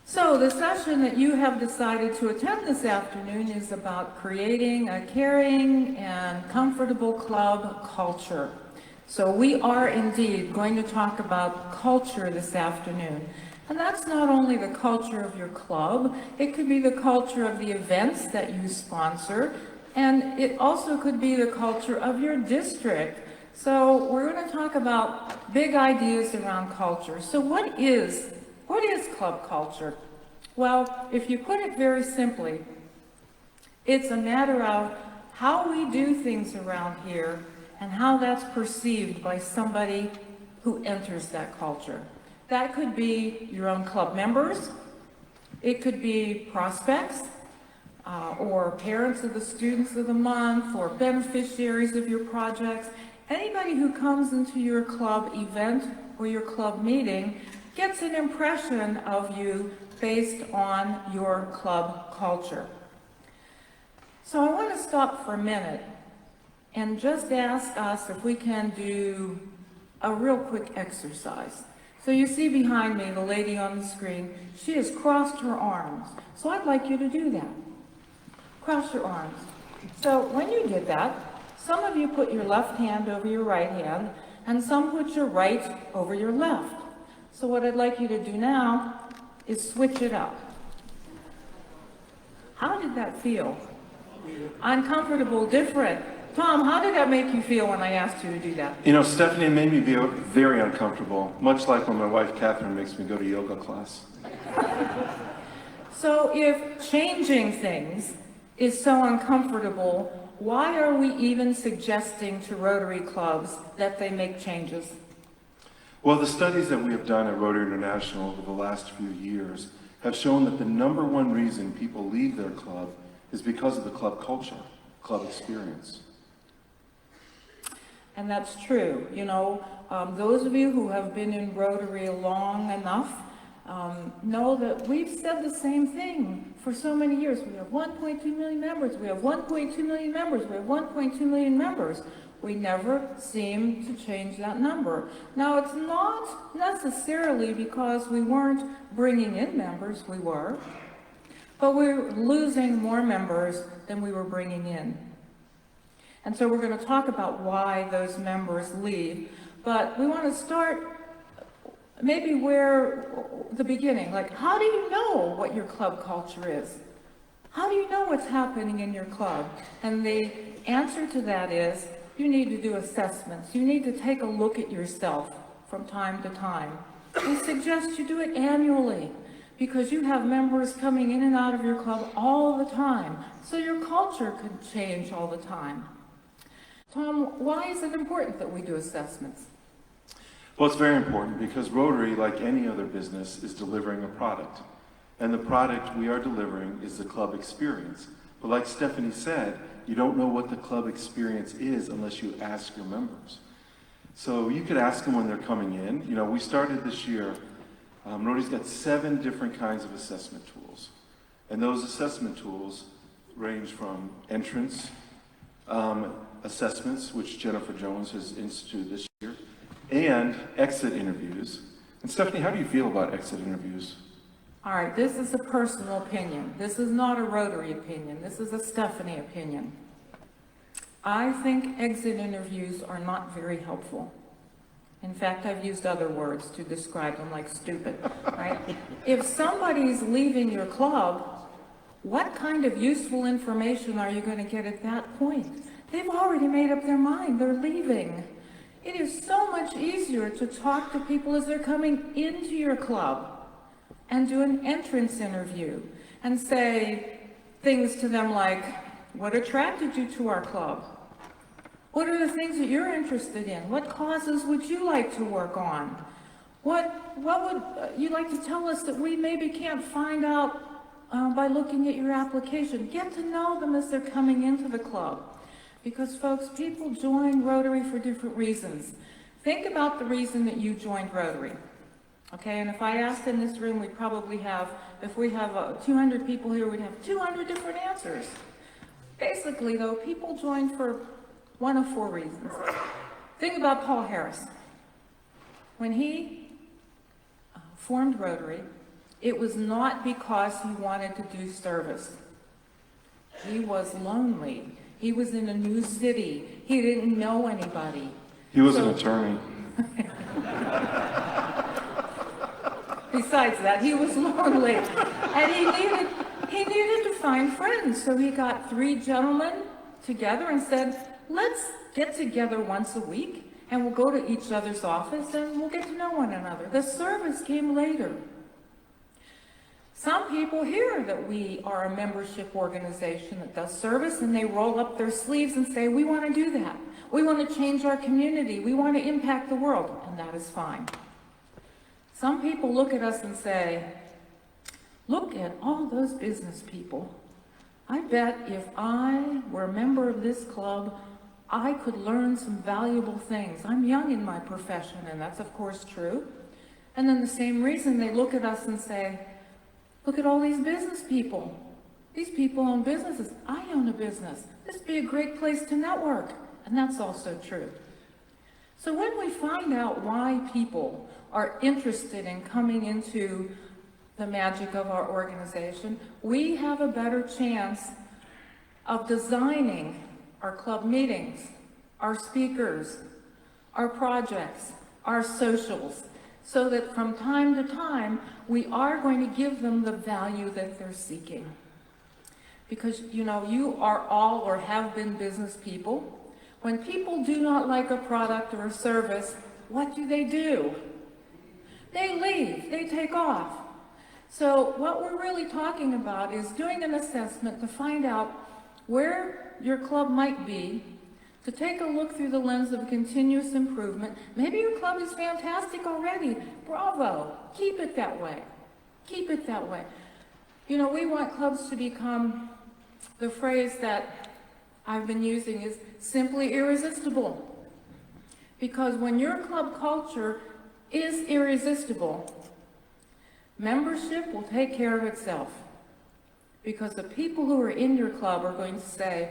So the session that you have decided to attend this afternoon is about creating a caring and comfortable club culture. So we are indeed going to talk about culture this afternoon. And that's not only the culture of your club, it could be the culture of the events that you sponsor, and it also could be the culture of your district. So we're going to talk about big ideas around culture. So what is club culture? Well, if you put it very simply, it's a matter of how we do things around here and how that's perceived by somebody who enters that culture. That could be your own club members, it could be prospects, or parents of the students of the month, or beneficiaries of your projects. Anybody who comes into your club event or your club meeting gets an impression of you based on your club culture. So I want to stop for a minute and just ask us if we can do a real quick exercise. So you see behind me the lady on the screen, she has crossed her arms. So I'd like you to do that. Cross your arms. So when you did that, some of you put your left hand over your right hand, and some put your right over your left. So what I'd like you to do now is switch it up. How did that feel? Uncomfortable, different. Tom, how did that make you feel when I asked you to do that? You know, Stephanie, it made me feel very uncomfortable, much like when my wife Catherine makes me go to yoga class. So if changing things is so uncomfortable, why are we even suggesting to Rotary clubs that they make changes? Well, the studies that we have done at Rotary International over the last few years have shown that the number one reason people leave their club is because of the club culture, club experience. And that's true. You know, those of you who have been in Rotary long enough know that we've said the same thing for so many years. We have 1.2 million members. We have 1.2 million members. We have 1.2 million members. We never seem to change that number. Now, it's not necessarily because we weren't bringing in members, we were, but we're losing more members than we were bringing in. And so we're going to talk about why those members leave, but we want to start maybe where the beginning, like how do you know what your club culture is? How do you know what's happening in your club? And the answer to that is you need to do assessments. You need to take a look at yourself from time to time. We suggest you do it annually because you have members coming in and out of your club all the time. So your culture could change all the time. Tom, why is it important that we do assessments? Well, it's very important because Rotary, like any other business, is delivering a product. And the product we are delivering is the club experience. But like Stephanie said, you don't know what the club experience is unless you ask your members. So you could ask them when they're coming in. You know, we started this year, Rotary's got 7 different kinds of assessment tools. And those assessment tools range from entrance assessments, which Jennifer Jones has instituted this year, and exit interviews. And Stephanie, how do you feel about exit interviews? All right, this is a personal opinion. This is not a Rotary opinion. This is a Stephanie opinion. I think exit interviews are not very helpful. In fact, I've used other words to describe them, like stupid, right? If somebody's leaving your club, what kind of useful information are you going to get at that point? They've already made up their mind. They're leaving. It is so much easier to talk to people as they're coming into your club and do an entrance interview and say things to them like, what attracted you to our club? What are the things that you're interested in? What causes would you like to work on? What would you like to tell us that we maybe can't find out by looking at your application? Get to know them as they're coming into the club. Because folks, people join Rotary for different reasons. Think about the reason that you joined Rotary. Okay, and if I asked in this room, we'd probably have, if we have 200 people here, we'd have 200 different answers. Basically, though, people join for one of 4 reasons. Think about Paul Harris. When he formed Rotary, It was not because he wanted to do service. He was lonely. He was in a new city. He didn't know anybody. He was an attorney. Besides that, he was lonely. And he needed to find friends. So he got 3 gentlemen together and said, let's get together once a week and we'll go to each other's office and we'll get to know one another. The service came later. Some people hear that we are a membership organization that does service, and they roll up their sleeves and say, we want to do that. We want to change our community. We want to impact the world, and that is fine. Some people look at us and say, look at all those business people. I bet if I were a member of this club, I could learn some valuable things. I'm young in my profession, and that's of course true. And then the same reason they look at us and say, look at all these business people. These people own businesses. I own a business. This would be a great place to network. And that's also true. So when we find out why people are interested in coming into the magic of our organization, we have a better chance of designing our club meetings, our speakers, our projects, our socials, so that from time to time, we are going to give them the value that they're seeking. Because, you know, you are all or have been business people. When people do not like a product or a service, what do? They leave, they take off. So what we're really talking about is doing an assessment to find out where your club might be, to take a look through the lens of continuous improvement. Maybe your club is fantastic already. Bravo. Keep it that way. Keep it that way. You know, we want clubs to become, the phrase that I've been using is simply irresistible. Because when your club culture is irresistible, membership will take care of itself. Because the people who are in your club are going to say,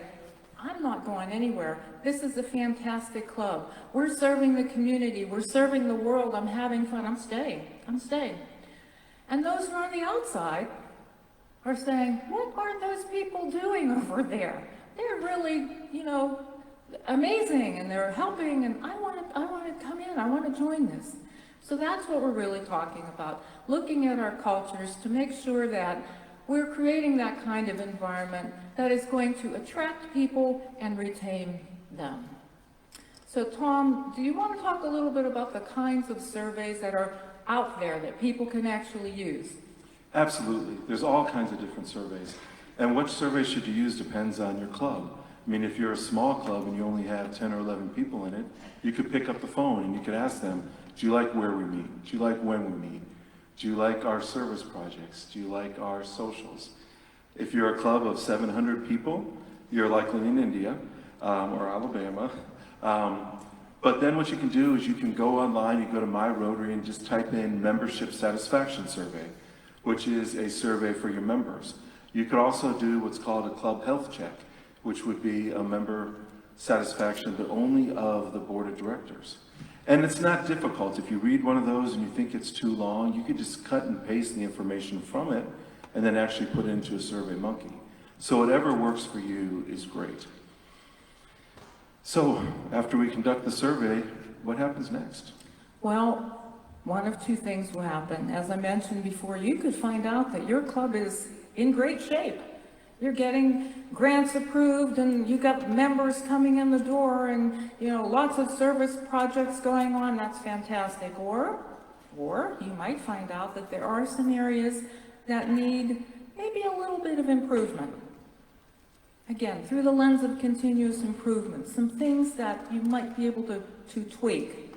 I'm not going anywhere. This is a fantastic club. We're serving the community. We're serving the world. I'm having fun. I'm staying. I'm staying. And those who are on the outside are saying, what are those people doing over there? They're really, you know, amazing, and they're helping, and I want to come in. I want to join this. So that's what we're really talking about, looking at our cultures to make sure that we're creating that kind of environment that is going to attract people and retain them. So Tom, do you want to talk a little bit about the kinds of surveys that are out there that people can actually use? Absolutely. There's all kinds of different surveys. And which survey should you use depends on your club. I mean, if you're a small club and you only have 10 or 11 people in it, you could pick up the phone and you could ask them, do you like where we meet? Do you like when we meet? Do you like our service projects? Do you like our socials? If you're a club of 700 people, you're likely in India or Alabama. But then what you can do is you can go online, you go to My Rotary and just type in membership satisfaction survey, which is a survey for your members. You could also do what's called a club health check, which would be a member satisfaction, but only of the board of directors. And it's not difficult. If you read one of those and you think it's too long, you could just cut and paste the information from it and then actually put it into a Survey Monkey. So whatever works for you is great. So after we conduct the survey, what happens next? Well, one of 2 things will happen. As I mentioned before, you could find out that your club is in great shape. You're getting grants approved and you got members coming in the door and, you know, lots of service projects going on. That's fantastic. Or you might find out that there are some areas that need maybe a little bit of improvement. Again, through the lens of continuous improvement, some things that you might be able to tweak.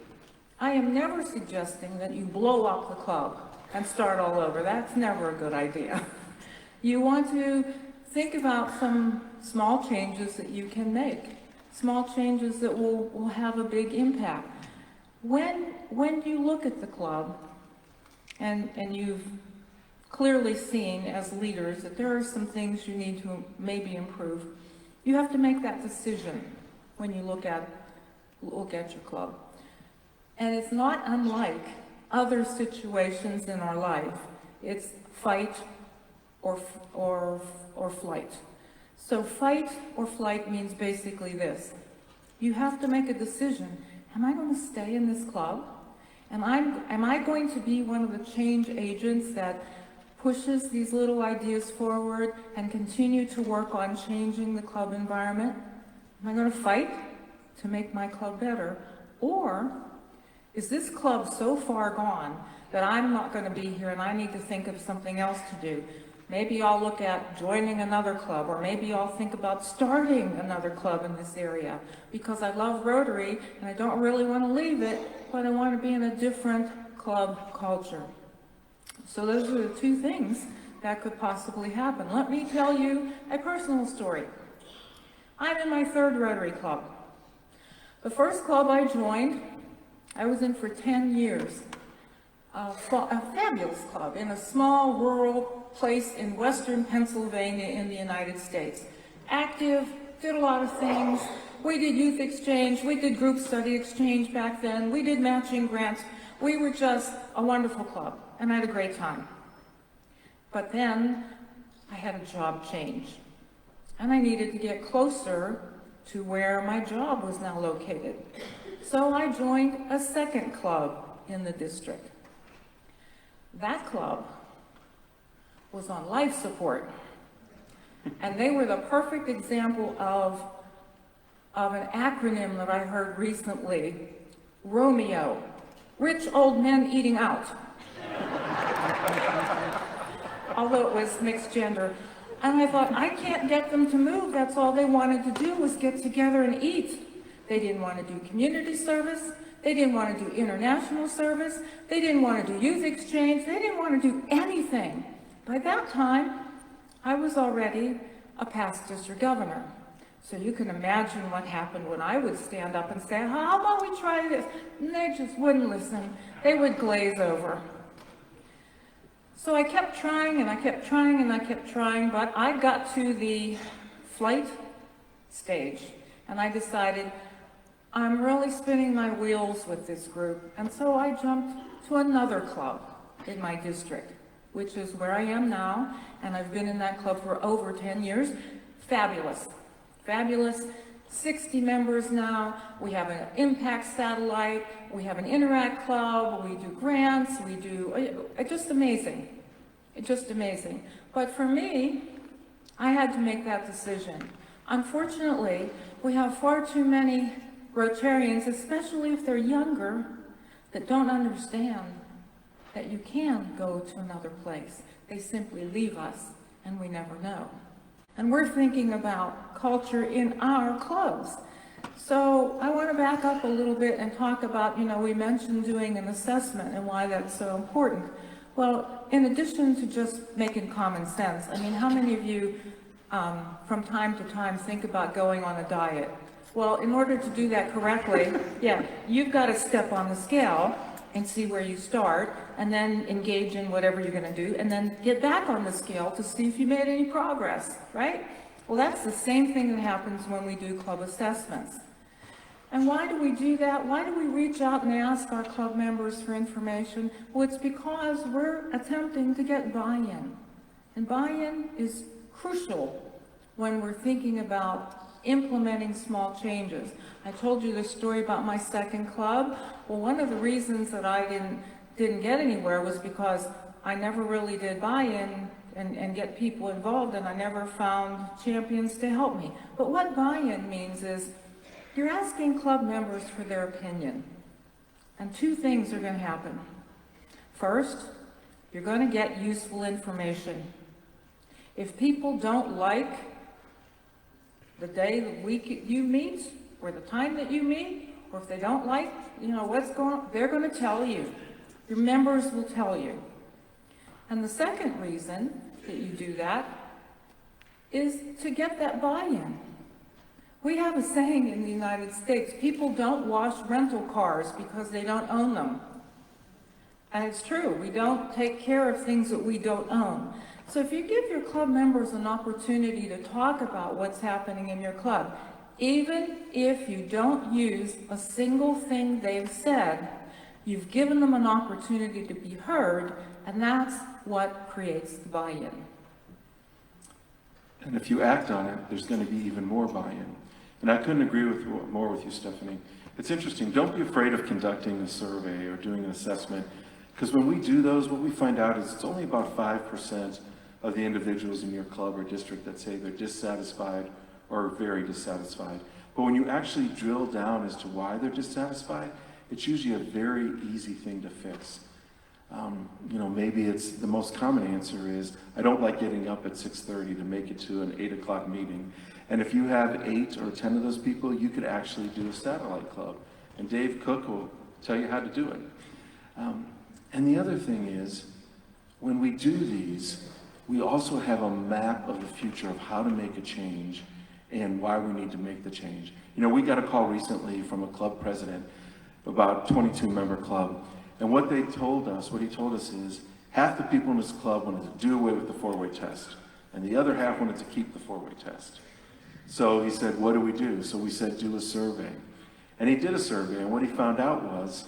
I am never suggesting that you blow up the club and start all over. That's never a good idea. You want to think about some small changes that you can make, small changes that will have a big impact. When you look at the club, and you've clearly seen as leaders that there are some things you need to maybe improve, you have to make that decision when you look at your club. And it's not unlike other situations in our life. It's fight or flight. So fight or flight means basically this. You have to make a decision. Am I going to stay in this club? Am I going to be one of the change agents that pushes these little ideas forward and continue to work on changing the club environment? Am I going to fight to make my club better? Or is this club so far gone that I'm not going to be here and I need to think of something else to do? Maybe I'll look at joining another club, or maybe I'll think about starting another club in this area because I love Rotary and I don't really want to leave it, but I want to be in a different club culture. So those are the two things that could possibly happen. Let me tell you a personal story. I'm in my third Rotary club. The first club I joined, I was in for 10 years. A fabulous club in a small rural place in western Pennsylvania in the United States. Active, did a lot of things. We did youth exchange, we did group study exchange back then, we did matching grants. We were just a wonderful club, and I had a great time. But then I had a job change, and I needed to get closer to where my job was now located. So I joined a second club in the district. That club was on life support, and they were the perfect example of an acronym that I heard recently, ROMEO, Rich Old Men Eating Out. Although it was mixed gender. And I thought, I can't get them to move. That's all they wanted to do was get together and eat. They didn't want to do community service. They didn't want to do international service. They didn't want to do youth exchange. They didn't want to do anything. By that time, I was already a past district governor. So you can imagine what happened when I would stand up and say, how about we try this? And they just wouldn't listen. They would glaze over. So I kept trying and I kept trying and I kept trying, but I got to the flight stage and I decided I'm really spinning my wheels with this group. And so I jumped to another club in my district, which is where I am now, and I've been in that club for over 10 years. Fabulous. Fabulous. 60 members now. We have an impact satellite. We have an interact club. We do grants. We do, just amazing. It's just amazing. But for me, I had to make that decision. Unfortunately, we have far too many Rotarians, especially if they're younger, that don't understand that you can go to another place. They simply leave us, and we never know. And we're thinking about culture in our clubs. So I want to back up a little bit and talk about, we mentioned doing an assessment and why that's so important. Well, in addition to just making common sense, how many of you from time to time think about going on a diet? Well, in order to do that correctly, you've got to step on the scale and see where you start, and then engage in whatever you're going to do, and then get back on the scale to see if you made any progress, right? Well, that's the same thing that happens when we do club assessments. And why do we do that? Why do we reach out and ask our club members for information? Well, it's because we're attempting to get buy-in. And buy-in is crucial when we're thinking about implementing small changes. I told you the story about my second club. Well, one of the reasons that I didn't get anywhere was because I never really did buy-in and get people involved, and I never found champions to help me. But what buy-in means is you're asking club members for their opinion. And two things are going to happen. First, you're going to get useful information. If people don't like the day, the week you meet, or the time that you meet, or if they don't like, what's going on, they're going to tell you. Your members will tell you. And the second reason that you do that is to get that buy-in. We have a saying in the United States, people don't wash rental cars because they don't own them. And it's true, we don't take care of things that we don't own. So if you give your club members an opportunity to talk about what's happening in your club, even if you don't use a single thing they've said, You've given them an opportunity to be heard, and that's what creates the buy-in. And if you act on it, there's going to be even more buy-in. And I couldn't agree more with you, Stephanie. It's interesting. Don't be afraid of conducting a survey or doing an assessment, because when we do those, what we find out is it's only about 5% of the individuals in your club or district that say they're dissatisfied or very dissatisfied. But when you actually drill down as to why they're dissatisfied, it's usually a very easy thing to fix. Maybe it's the most common answer is, I don't like getting up at 6:30 to make it to an 8 o'clock meeting. And if you have 8 or 10 of those people, you could actually do a satellite club. And Dave Cook will tell you how to do it. And the other thing is, when we do these, we also have a map of the future of how to make a change and why we need to make the change. We got a call recently from a club president, about 22-member club, and what he told us is, half the people in this club wanted to do away with the 4-way test, and the other half wanted to keep the 4-way test. So he said, what do we do? So we said, do a survey. And he did a survey, and what he found out was,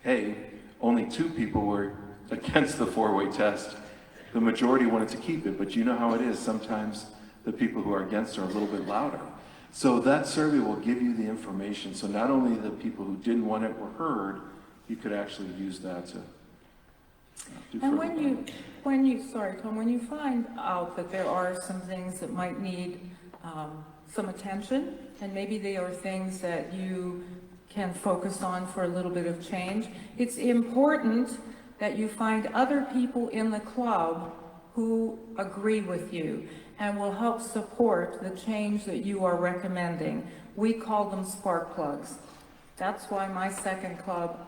hey, only 2 people were against the 4-way test. The majority wanted to keep it, but you know how it is. Sometimes the people who are against are a little bit louder. So that survey will give you the information. So not only the people who didn't want it were heard, you could actually use that to do And further. when you find out that there are some things that might need some attention, and maybe they are things that you can focus on for a little bit of change, it's important that you find other people in the club who agree with you and will help support the change that you are recommending. We call them spark plugs. That's why my second club,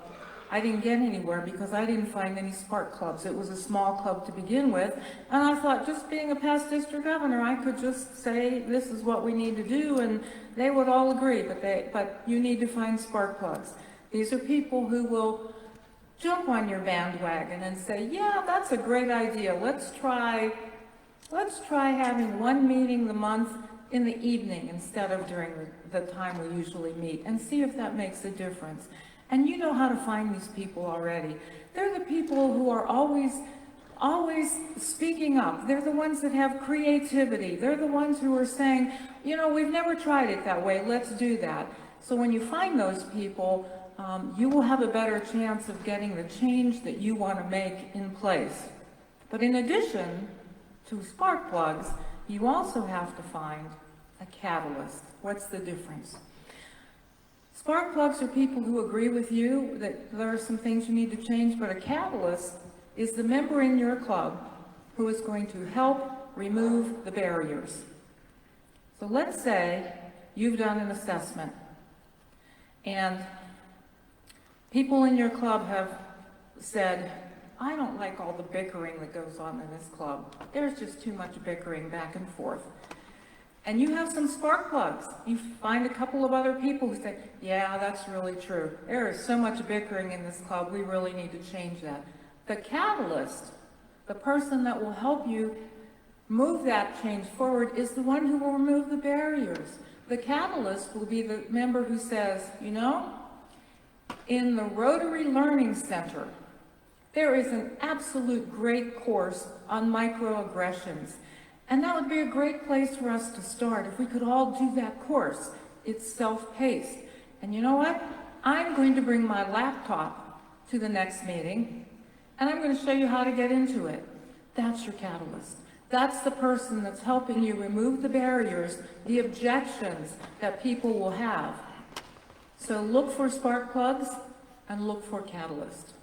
I didn't get anywhere because I didn't find any spark clubs. It was a small club to begin with, and I thought, just being a past district governor, I could just say this is what we need to do, and they would all agree. But you need to find spark plugs. These are people who will jump on your bandwagon and say, yeah, that's a great idea. Let's try having one meeting a month in the evening instead of during the time we usually meet, and see if that makes a difference. And you know how to find these people already. They're the people who are always speaking up. They're the ones that have creativity. They're the ones who are saying, we've never tried it that way, let's do that. So when you find those people, you will have a better chance of getting the change that you want to make in place. But in addition to spark plugs, you also have to find a catalyst. What's the difference? Spark plugs are people who agree with you that there are some things you need to change, but a catalyst is the member in your club who is going to help remove the barriers. So let's say you've done an assessment, and people in your club have said, I don't like all the bickering that goes on in this club. There's just too much bickering back and forth. And you have some spark plugs. You find a couple of other people who say, yeah, that's really true. There is so much bickering in this club, we really need to change that. The catalyst, the person that will help you move that change forward, is the one who will remove the barriers. The catalyst will be the member who says, in the Rotary Learning Center, there is an absolute great course on microaggressions. And that would be a great place for us to start if we could all do that course. It's self-paced. And you know what? I'm going to bring my laptop to the next meeting, and I'm going to show you how to get into it. That's your catalyst. That's the person that's helping you remove the barriers, the objections that people will have. So look for spark plugs and look for catalyst.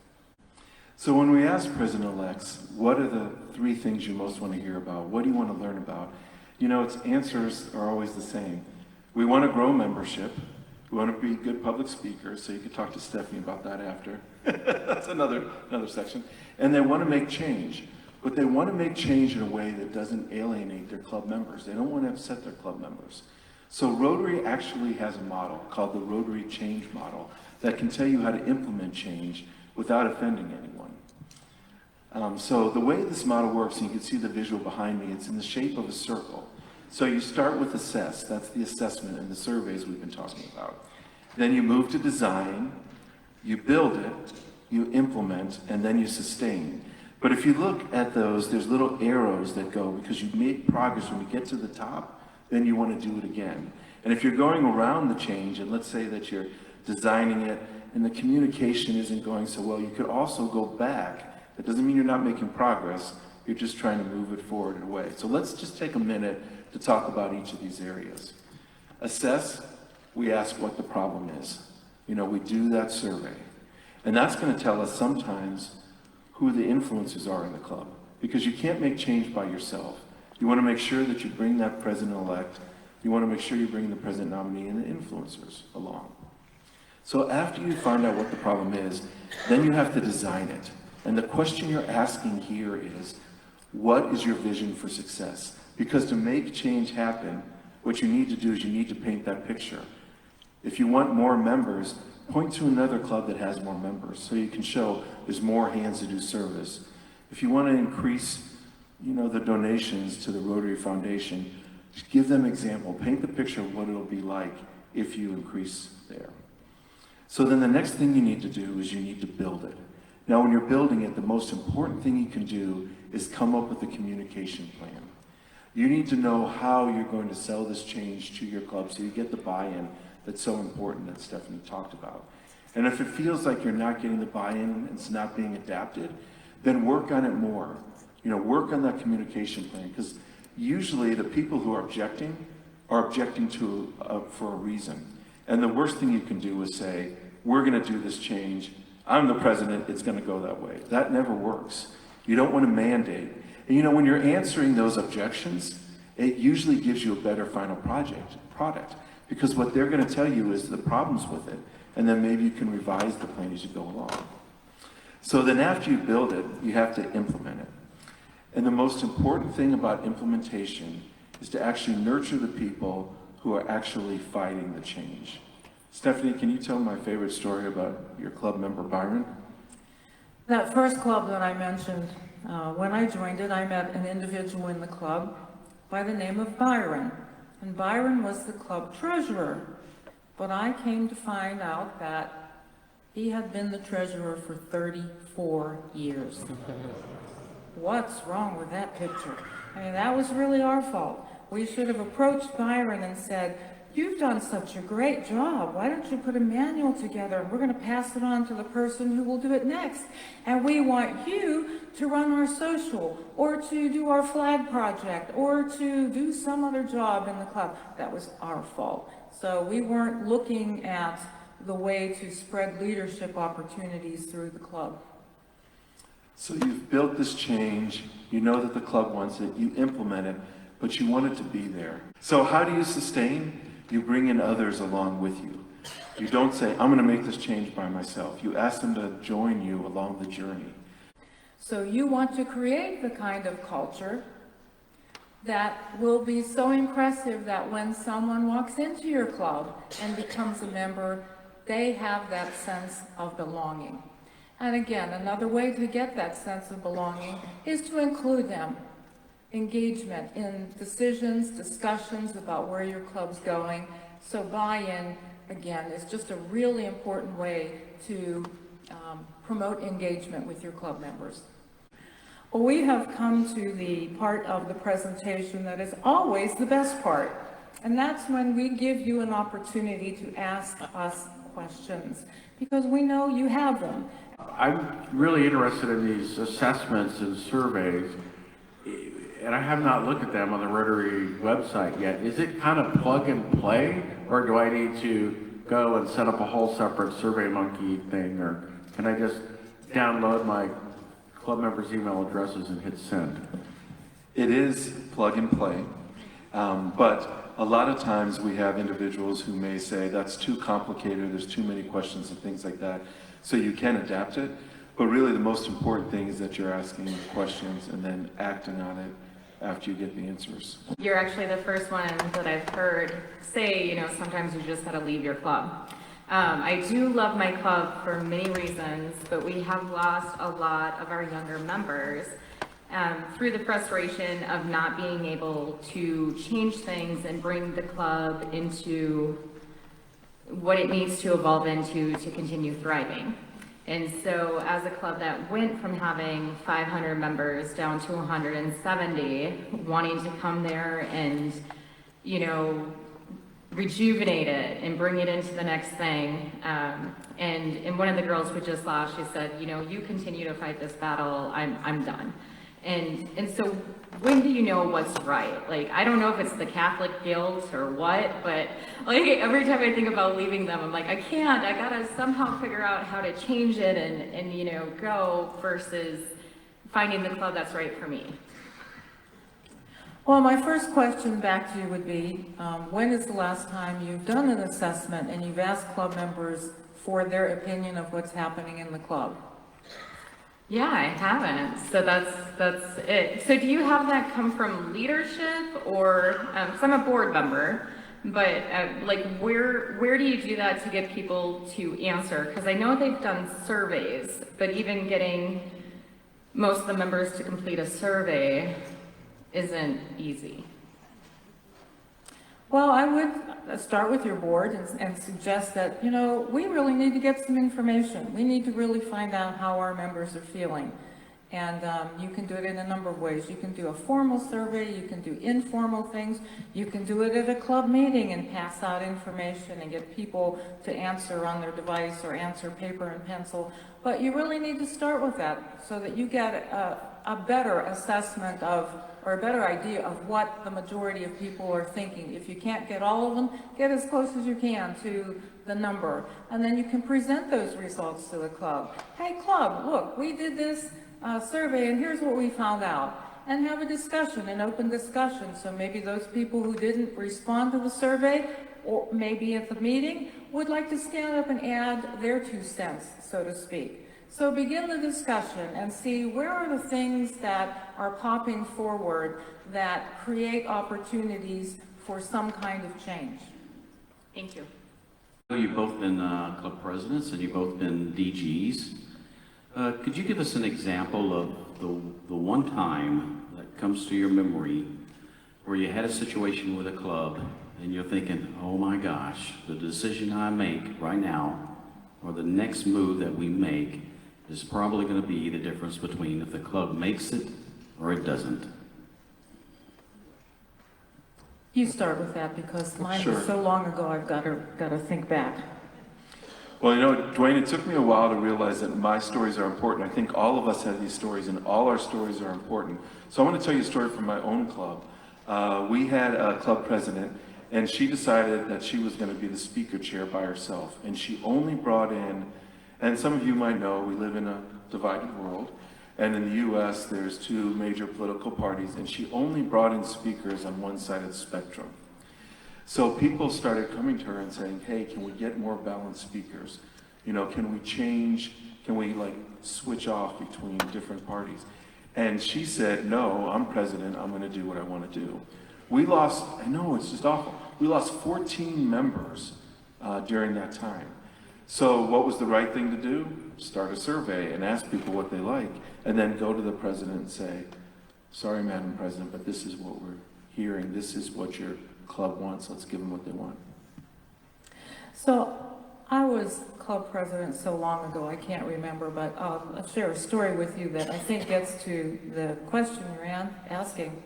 So when we ask president-elects, what are the 3 things you most want to hear about? What do you want to learn about? Its answers are always the same. We want to grow membership. We want to be good public speakers, so you can talk to Stephanie about that after. That's another section. And they want to make change. But they want to make change in a way that doesn't alienate their club members. They don't want to upset their club members. So Rotary actually has a model called the Rotary Change Model that can tell you how to implement change without offending anyone. So the way this model works, and you can see the visual behind me, it's in the shape of a circle. So you start with assess, that's the assessment and the surveys we've been talking about. Then you move to design, You build it, you implement, and then you sustain. But if you look at those, there's little arrows that go, because you make progress when you get to the top, then you want to do it again. And if you're going around the change, and let's say that you're designing it, and the communication isn't going so well, you could also go back. That doesn't mean you're not making progress, you're just trying to move it forward in a way. So let's just take a minute to talk about each of these areas. Assess, we ask what the problem is. You know, we do that survey. And that's going to tell us sometimes who the influencers are in the club, because you can't make change by yourself. You want to make sure that you bring that president-elect, you want to make sure you bring the president nominee and the influencers along. So after you find out what the problem is, then you have to design it. And the question you're asking here is, what is your vision for success? Because to make change happen, what you need to do is you need to paint that picture. If you want more members, point to another club that has more members so you can show there's more hands to do service. If you want to increase, the donations to the Rotary Foundation, just give them example. Paint the picture of what it'll be like if you increase there. So then the next thing you need to do is you need to build it. Now when you're building it, the most important thing you can do is come up with a communication plan. You need to know how you're going to sell this change to your club so you get the buy-in that's so important that Stephanie talked about. And if it feels like you're not getting the buy-in and it's not being adapted, then work on it more. Work on that communication plan, because usually the people who are objecting to for a reason. And the worst thing you can do is say, we're going to do this change. I'm the president, it's going to go that way. That never works. You don't want to mandate. And when you're answering those objections, it usually gives you a better final product, because what they're going to tell you is the problems with it, and then maybe you can revise the plan as you go along. So then after you build it, you have to implement it. And the most important thing about implementation is to actually nurture the people who are actually fighting the change. Stephanie, can you tell my favorite story about your club member, Byron? That first club that I mentioned, when I joined it, I met an individual in the club by the name of Byron. And Byron was the club treasurer. But I came to find out that he had been the treasurer for 34 years. What's wrong with that picture? That was really our fault. We should have approached Byron and said, you've done such a great job. Why don't you put a manual together and we're going to pass it on to the person who will do it next. And we want you to run our social, or to do our flag project, or to do some other job in the club. That was our fault. So we weren't looking at the way to spread leadership opportunities through the club. So you've built this change, you know that the club wants it, you implement it, but you want it to be there. So how do you sustain? You bring in others along with you. You don't say, I'm going to make this change by myself. You ask them to join you along the journey. So you want to create the kind of culture that will be so impressive that when someone walks into your club and becomes a member, they have that sense of belonging. And again, another way to get that sense of belonging is to include them. Engagement in decisions, discussions about where your club's going. So buy-in, again, is just a really important way to promote engagement with your club members. Well, we have come to the part of the presentation that is always the best part, and that's when we give you an opportunity to ask us questions, because we know you have them. I'm really interested in these assessments and surveys, and I have not looked at them on the Rotary website yet. Is it kind of plug and play, or do I need to go and set up a whole separate SurveyMonkey thing, or can I just download my club members' email addresses and hit send? It is plug and play, but a lot of times we have individuals who may say that's too complicated, there's too many questions and things like that, so you can adapt it, but really the most important thing is that you're asking questions and then acting on it after you get the answers. You're actually the first one that I've heard say, sometimes you just gotta leave your club. I do love my club for many reasons, but we have lost a lot of our younger members through the frustration of not being able to change things and bring the club into what it needs to evolve into to continue thriving. And so as a club that went from having 500 members down to 170, wanting to come there and, you know, rejuvenate it and bring it into the next thing. And one of the girls who just laughed, she said, you know, you continue to fight this battle, I'm done. And so when do you know what's right? Like, I don't know if it's the Catholic guilt or what, but like every time I think about leaving them, I'm like, I can't, I gotta somehow figure out how to change it and you know, go versus finding the club that's right for me. Well, my first question back to you would be, when is the last time you've done an assessment and you've asked club members for their opinion of what's happening in the club? Yeah, I haven't. So that's it. So do you have that come from leadership or, cause I'm a board member, but like where do you do that to get people to answer? Cause I know they've done surveys, but even getting most of the members to complete a survey isn't easy. Well, I would start with your board and suggest that, you know, we really need to get some information. We need to really find out how our members are feeling. And you can do it in a number of ways. You can do a formal survey, you can do informal things, you can do it at a club meeting and pass out information and get people to answer on their device or answer paper and pencil. But you really need to start with that so that you get a better assessment of, or a better idea of what the majority of people are thinking. If you can't get all of them, get as close as you can to the number. And then you can present those results to the club. Hey club, look, we did this survey and here's what we found out. And have a discussion, an open discussion. So maybe those people who didn't respond to the survey, or maybe at the meeting, would like to stand up and add their 2 cents, so to speak. So begin the discussion and see where are the things that are popping forward that create opportunities for some kind of change. Thank you. You've both been club presidents and you've both been DGs. Could you give us an example of the one time that comes to your memory where you had a situation with a club and you're thinking, oh my gosh, the decision I make right now or the next move that we make is probably going to be the difference between if the club makes it or it doesn't? You start with that because mine Sure. was so long ago, I've got to think back. Well, you know, Dwayne, it took me a while to realize that my stories are important. I think all of us have these stories, and all our stories are important. So I want to tell you a story from my own club. We had a club president, and she decided that she was going to be the speaker chair by herself. And she only brought in, and some of you might know, we live in a divided world. And in the U.S., there's 2 major political parties, and she only brought in speakers on one side of the spectrum. So people started coming to her and saying, hey, can we get more balanced speakers? You know, can we change, can we like switch off between different parties? And she said, no, I'm president, I'm gonna do what I wanna do. We lost, I know, it's just awful. We lost 14 members during that time. So what was the right thing to do? Start a survey and ask people what they like, and then go to the president and say, sorry, Madam President, but this is what we're hearing, this is what your club wants, let's give them what they want. So I was club president so long ago, I can't remember, but I'll share a story with you that I think gets to the question you're asking.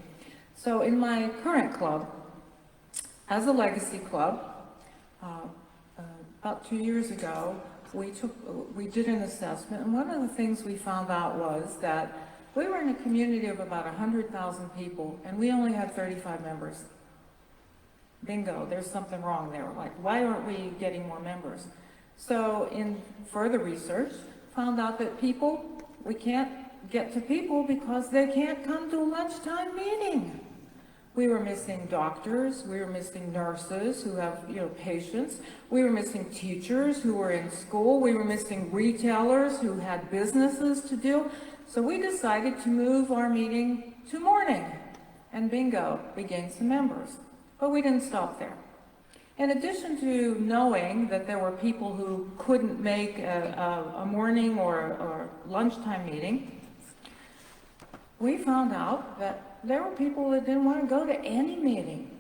So in my current club, as a legacy club, about 2 years ago, we did an assessment, and one of the things we found out was that we were in a community of about 100,000 people, and we only had 35 members. Bingo, there's something wrong there. Like, why aren't we getting more members? So in further research, found out that we can't get to people because they can't come to a lunchtime meeting. We were missing doctors, we were missing nurses who have, you know, patients. We were missing teachers who were in school. We were missing retailers who had businesses to do. So we decided to move our meeting to morning. And bingo, we gained some members. But we didn't stop there. In addition to knowing that there were people who couldn't make a morning or lunchtime meeting, we found out that there were people that didn't want to go to any meeting.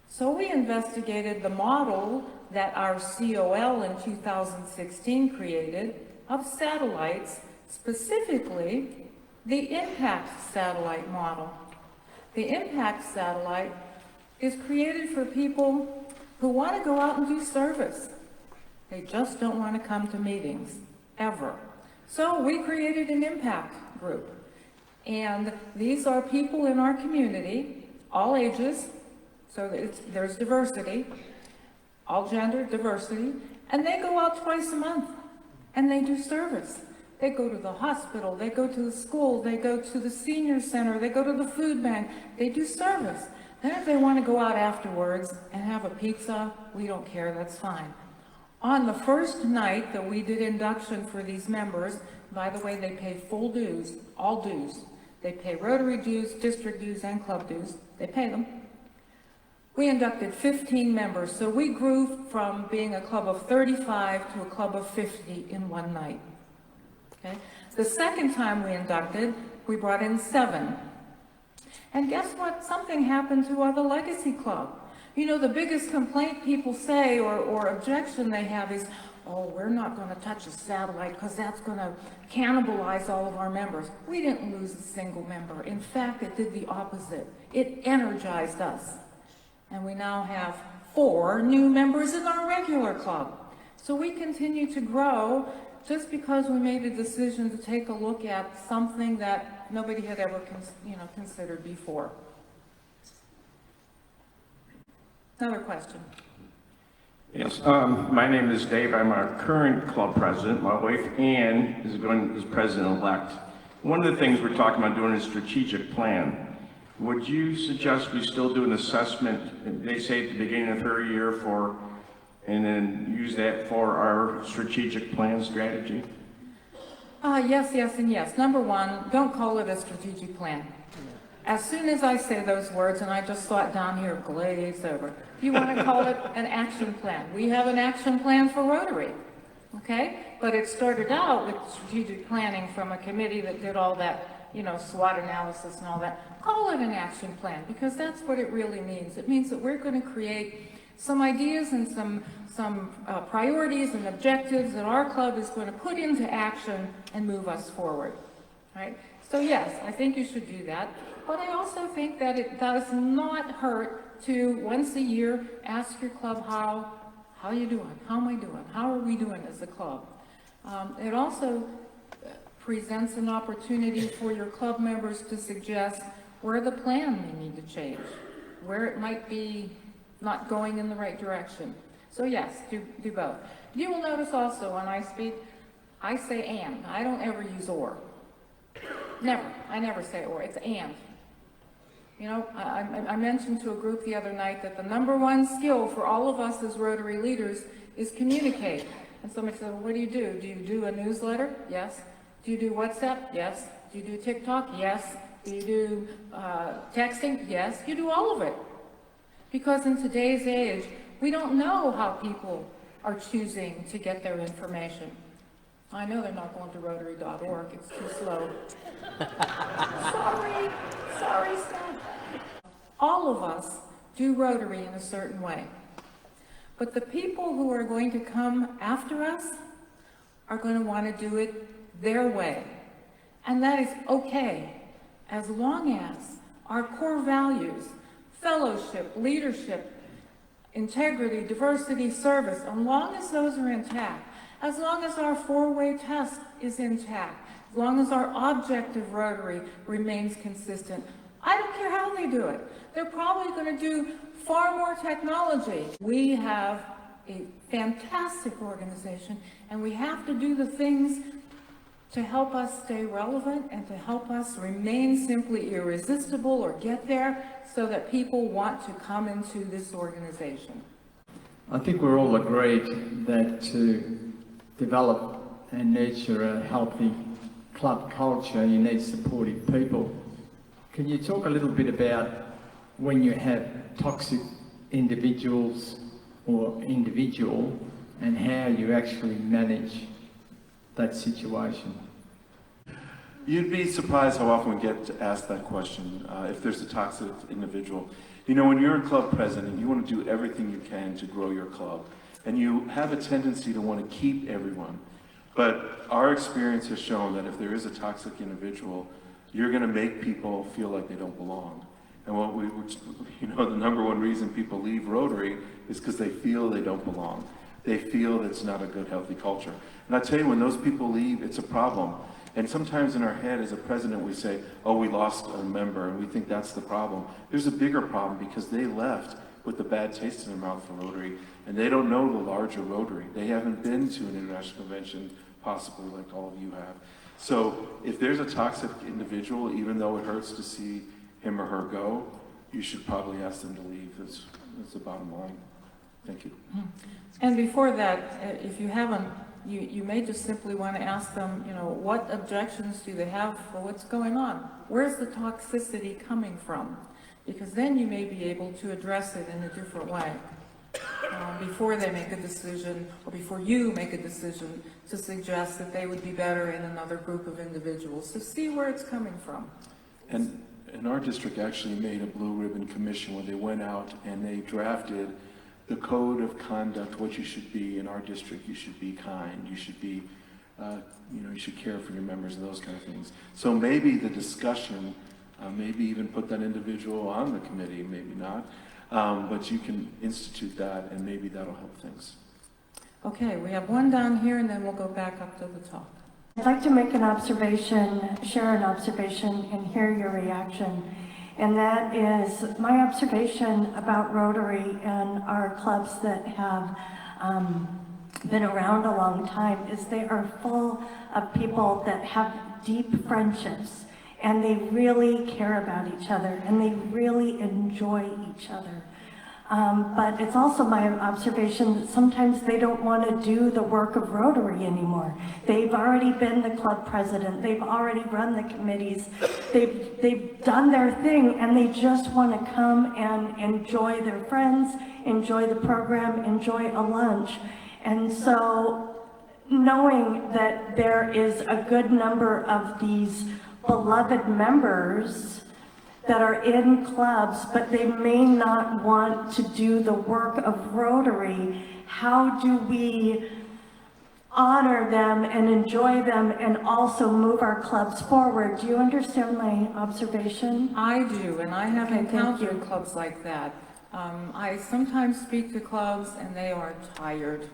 So we investigated the model that our COL in 2016 created of satellites, specifically the impact satellite model. The impact satellite is created for people who want to go out and do service. They just don't want to come to meetings, ever. So we created an impact group. And these are people in our community, all ages, so there's diversity, all gender diversity, and they go out twice a month and they do service. They go to the hospital, they go to the school, they go to the senior center, they go to the food bank, they do service. Then if they want to go out afterwards and have a pizza, we don't care, that's fine. On the first night that we did induction for these members, by the way, they pay full dues, all dues. They pay Rotary dues, district dues, and club dues. They pay them. We inducted 15 members, so we grew from being a club of 35 to a club of 50 in one night. Okay? The second time we inducted, we brought in 7. And guess what? Something happened to the Legacy Club. You know, the biggest complaint people say or objection they have is, oh, we're not going to touch a satellite because that's going to cannibalize all of our members. We didn't lose a single member. In fact, it did the opposite. It energized us. And we now have 4 new members in our regular club. So we continue to grow just because we made a decision to take a look at something that nobody had ever considered before. Another question. Yes, my name is Dave. I'm our current club president. My wife Ann is president-elect. One of the things we're talking about doing is strategic plan. Would you suggest we still do an assessment, they say at the beginning of the third year and then use that for our strategic plan strategy? Yes, yes, and yes. Number one, don't call it a strategic plan. As soon as I say those words, and I just saw it down here glaze over, you want to call it an action plan. We have an action plan for Rotary, okay? But it started out with strategic planning from a committee that did all that, SWOT analysis and all that. Call it an action plan, because that's what it really means. It means that we're going to create some ideas and some priorities and objectives that our club is going to put into action and move us forward, right? So yes, I think you should do that. But I also think that it does not hurt to once a year ask your club how you doing? How am I doing? How are we doing as a club? It also presents an opportunity for your club members to suggest where the plan may need to change, where it might be not going in the right direction. So yes, do both. You will notice also when I speak, I say and. I don't ever use or. Never. I never say or. It's and. I mentioned to a group the other night that the #1 skill for all of us as Rotary leaders is communicate. And somebody said, well, what do you do? Do you do a newsletter? Yes. Do you do WhatsApp? Yes. Do you do TikTok? Yes. Do you do texting? Yes. You do all of it. Because in today's age, we don't know how people are choosing to get their information. I know they're not going to Rotary.org. It's too slow. Sorry, Stan. All of us do Rotary in a certain way. But the people who are going to come after us are going to want to do it their way. And that is okay, as long as our core values, fellowship, leadership, integrity, diversity, service, as long as those are intact, as long as our 4-way test is intact, as long as our object of Rotary remains consistent, I don't care how they do it. They're probably going to do far more technology. We have a fantastic organization, and we have to do the things to help us stay relevant and to help us remain simply irresistible or get there so that people want to come into this organization. I think we're all agreed that to develop and nurture a healthy club culture, you need supportive people. Can you talk a little bit about when you have toxic individuals or individual and how you actually manage that situation? You'd be surprised how often we get asked that question, if there's a toxic individual. When you're a club president, you want to do everything you can to grow your club. and you have a tendency to want to keep everyone. But our experience has shown that if there is a toxic individual, you're going to make people feel like they don't belong. And what the number one reason people leave Rotary is because they feel they don't belong. They feel it's not a good, healthy culture. And I tell you, when those people leave, it's a problem. And sometimes in our head as a president, we say, oh, we lost a member, and we think that's the problem. There's a bigger problem because they left with a bad taste in their mouth for Rotary, and they don't know the larger Rotary. They haven't been to an international convention, possibly like all of you have. So if there's a toxic individual, even though it hurts to see him or her go, you should probably ask them to leave. That's the bottom line. Thank you. And before that, if you haven't, you may just simply want to ask them, what objections do they have for what's going on? Where's the toxicity coming from? Because then you may be able to address it in a different way before they make a decision, or before you make a decision to suggest that they would be better in another group of individuals. So see where it's coming from. And our district actually made a blue ribbon commission where they went out and they drafted the code of conduct, what you should be in our district. You should be kind, you should be, you should care for your members and those kind of things. So maybe the discussion, maybe even put that individual on the committee, maybe not, but you can institute that and maybe that'll help things. Okay, we have one down here and then we'll go back up to the top. I'd like to make an observation, share an observation, and hear your reaction. And that is my observation about Rotary and our clubs that have been around a long time is they are full of people that have deep friendships, and they really care about each other, and they really enjoy each other. But it's also my observation that sometimes they don't want to do the work of Rotary anymore. They've already been the club president, they've already run the committees, they've done their thing, and they just want to come and enjoy their friends, enjoy the program, enjoy a lunch. And so knowing that there is a good number of these beloved members that are in clubs, but they may not want to do the work of Rotary, how do we honor them and enjoy them and also move our clubs forward? Do you understand my observation? I do, and I have Okay, thank encountered you. clubs like that. I sometimes speak to clubs and they are tired.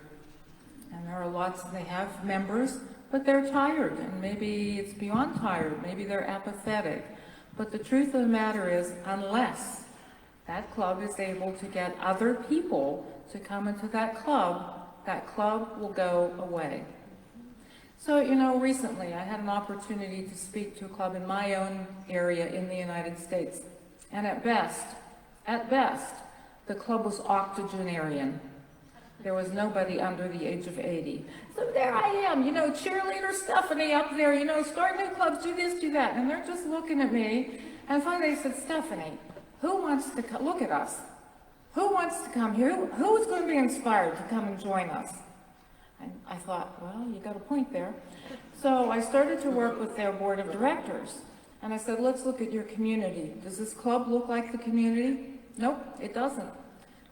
And there are lots, they have members, but they're tired, and maybe it's beyond tired, maybe they're apathetic. But the truth of the matter is, unless that club is able to get other people to come into that club will go away. So, recently I had an opportunity to speak to a club in my own area in the United States. And at best, the club was octogenarian. There was nobody under the age of 80. So there I am, cheerleader Stephanie up there, start new clubs, do this, do that. And they're just looking at me. And finally they said, Stephanie, who wants to come? Look at us. Who wants to come here? Who is going to be inspired to come and join us? And I thought, well, you got a point there. So I started to work with their board of directors. And I said, let's look at your community. Does this club look like the community? Nope, it doesn't.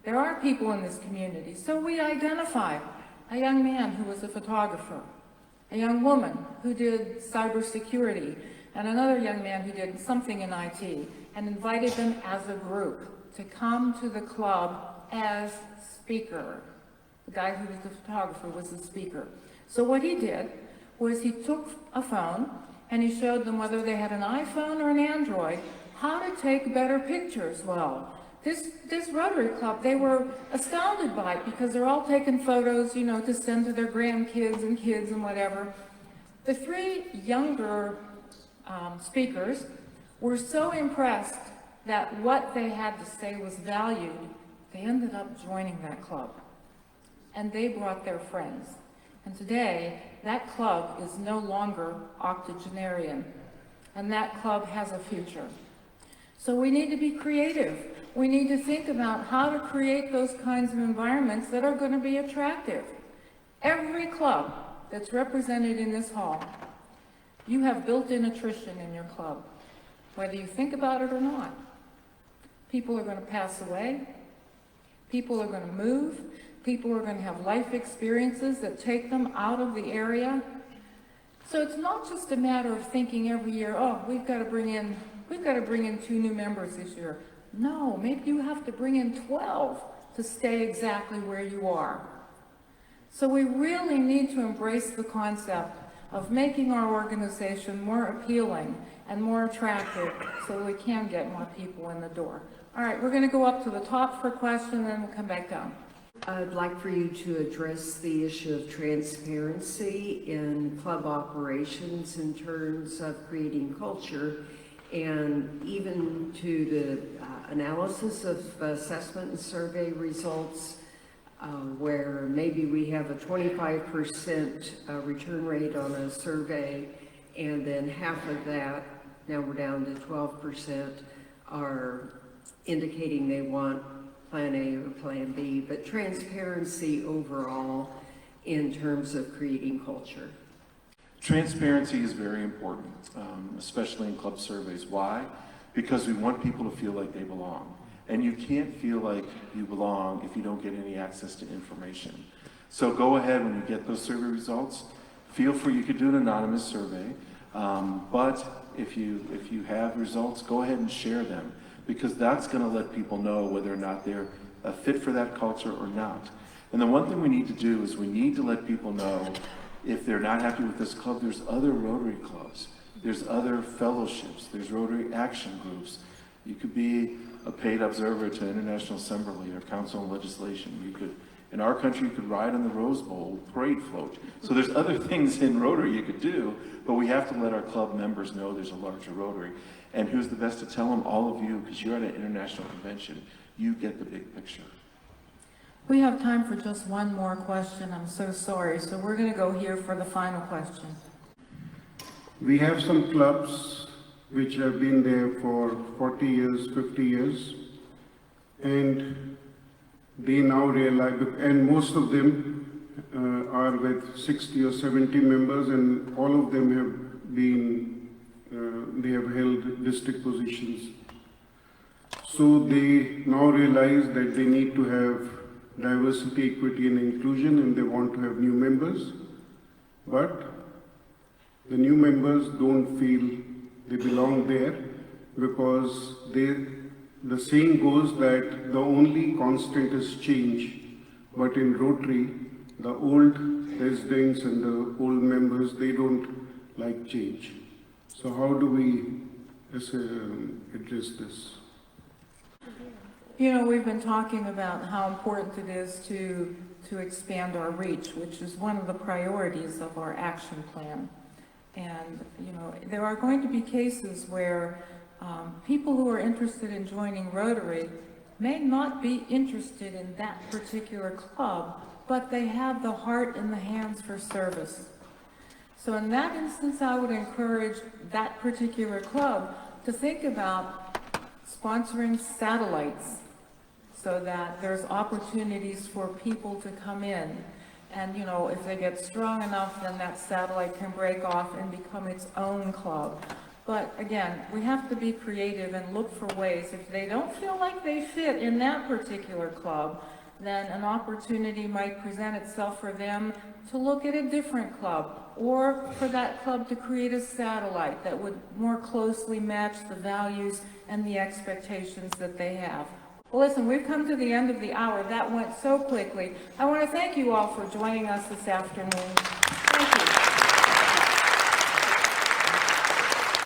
There are people in this community. So we identified a young man who was a photographer, a young woman who did cybersecurity, and another young man who did something in IT, and invited them as a group to come to the club as speaker. The guy who was the photographer was the speaker. So what he did was he took a phone and he showed them, whether they had an iPhone or an Android, how to take better pictures. Well, this Rotary Club, they were astounded by it because they're all taking photos, to send to their grandkids and kids and whatever. The three younger speakers were so impressed that what they had to say was valued, they ended up joining that club. And they brought their friends. And today, that club is no longer octogenarian. And that club has a future. So we need to be creative. We need to think about how to create those kinds of environments that are going to be attractive. Every club that's represented in this hall, you have built-in attrition in your club, whether you think about it or not. People are going to pass away. People are going to move. People are going to have life experiences that take them out of the area. So it's not just a matter of thinking every year, oh, we've got to bring in 2 new members this year. No, maybe you have to bring in 12 to stay exactly where you are. So we really need to embrace the concept of making our organization more appealing and more attractive so that we can get more people in the door. All right, we're going to go up to the top for questions, and then we'll come back down. I'd like for you to address the issue of transparency in club operations in terms of creating culture, and even to the analysis of assessment and survey results, where maybe we have a 25% return rate on a survey, and then half of that, now we're down to 12%, are indicating they want Plan A or Plan B, but transparency overall in terms of creating culture. Transparency is very important, especially in club surveys. Why? Because we want people to feel like they belong. And you can't feel like you belong if you don't get any access to information. So go ahead when you get those survey results. Feel free, you could do an anonymous survey, but if you have results, go ahead and share them, because that's going to let people know whether or not they're a fit for that culture or not. And the one thing we need to do is we need to let people know if they're not happy with this club, there's other Rotary clubs, there's other fellowships, there's Rotary action groups. You could be a paid observer to International Assembly or Council on Legislation. You could, in our country, you could ride on the Rose Bowl parade float. So there's other things in Rotary you could do, but we have to let our club members know there's a larger Rotary. And who's the best to tell them? All of you, because you're at an international convention. You get the big picture. We have time for just one more question. I'm so sorry. So we're going to go here for the final question. We have some clubs which have been there for 40 years, 50 years, and they now realize, and most of them are with 60 or 70 members, and all of them have been, they have held district positions. So they now realize that they need to have diversity, equity, and inclusion, and they want to have new members, but the new members don't feel they belong there, because the saying goes that the only constant is change, but in Rotary, the old residents and the old members, they don't like change. So how do we address this? You know, we've been talking about how important it is to expand our reach, which is one of the priorities of our action plan. And, you know, there are going to be cases where people who are interested in joining Rotary may not be interested in that particular club, but they have the heart and the hands for service. So in that instance, I would encourage that particular club to think about sponsoring satellites so that there's opportunities for people to come in. And, you know, if they get strong enough, then that satellite can break off and become its own club. But again, we have to be creative and look for ways. If they don't feel like they fit in that particular club, then an opportunity might present itself for them to look at a different club, or for that club to create a satellite that would more closely match the values and the expectations that they have. Well, listen, we've come to the end of the hour. That went so quickly. I want to thank you all for joining us this afternoon.